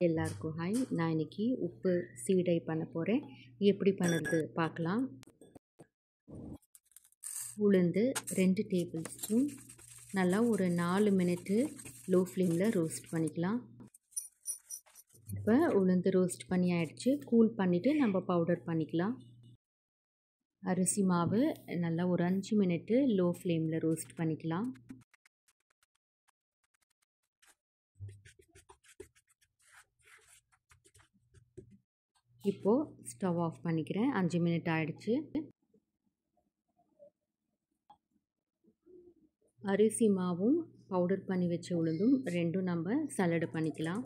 எல்லாருக்கும் ஹாய். நான் இன்னைக்கு உப்பு சீடை பண்ண போகிறேன். எப்படி பண்ணுறது பார்க்கலாம். உளுந்து 2 டேபிள் ஸ்பூன் நல்லா ஒரு 4 மினிட்டு லோ ஃப்ளேமில் ரோஸ்ட் பண்ணிக்கலாம். இப்போ உளுந்து ரோஸ்ட் பண்ணி ஆயிடுச்சு. கூல் பண்ணிவிட்டு நம்ம பவுடர் பண்ணிக்கலாம். அரிசி மாவு நல்லா ஒரு 5 மினிட்டு லோ ஃப்ளேமில் ரோஸ்ட் பண்ணிக்கலாம். இப்போது ஸ்டவ் ஆஃப் பண்ணிக்கிறேன். 5 மினிட் ஆயிடுச்சு. அரிசி மாவும் பவுடர் பண்ணி வச்ச உளுந்தும் ரெண்டும் நம்ம சலடு பண்ணிக்கலாம்.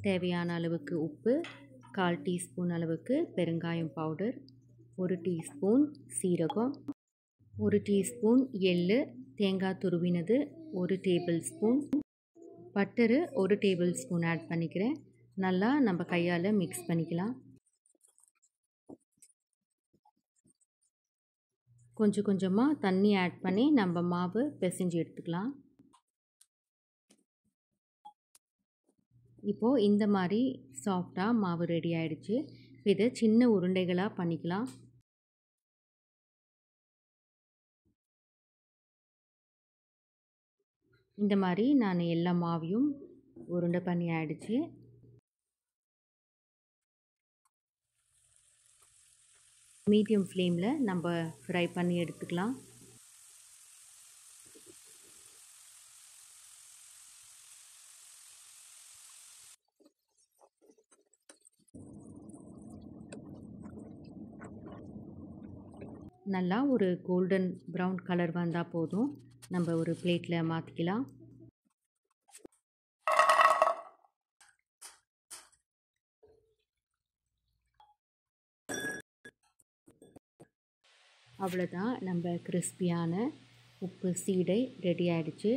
தேவையான அளவுக்கு உப்பு, 1/4 டீஸ்பூன் அளவுக்கு பெருங்காயம் பவுடர், 1 டீஸ்பூன் சீரகம், 1 டீஸ்பூன் எள்ளு, தேங்காய் துருவினது 1 tablespoon, butter 1 tablespoon add பண்ணிக்கிறேன். நல்லா நம்ம கையால் மிக்ஸ் பண்ணிக்கலாம். கொஞ்சம் கொஞ்சமாக தண்ணி ஆட் பண்ணி நம்ம மாவு பிசைஞ்சு எடுத்துக்கலாம். இப்போது இந்த மாதிரி சாஃப்டாக மாவு ரெடி ஆகிடுச்சு. இதை சின்ன உருண்டைகளாக பண்ணிக்கலாம். இந்த மாதிரி நான் எல்லா மாவையும் உருண்டை பண்ணி ஆயிடுச்சு. மீடியம் ஃப்ளேமில் நம்ம ஃப்ரை பண்ணி எடுத்துக்கலாம். நல்லா ஒரு கோல்டன் ப்ரௌன் கலர் வந்தால் போதும். நம்ம ஒரு பிளேட்டில் மாற்றிக்கலாம். அவ்வளோதான், நம்ம கிறிஸ்பியான உப்பு சீடை ரெடி ஆகிடுச்சு.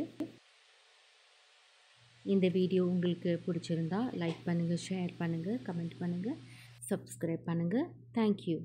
இந்த வீடியோ உங்களுக்கு பிடிச்சிருந்தா லைக் பண்ணுங்கள், ஷேர் பண்ணுங்கள், கமெண்ட் பண்ணுங்கள், சப்ஸ்கிரைப் பண்ணுங்கள். தேங்க்யூ.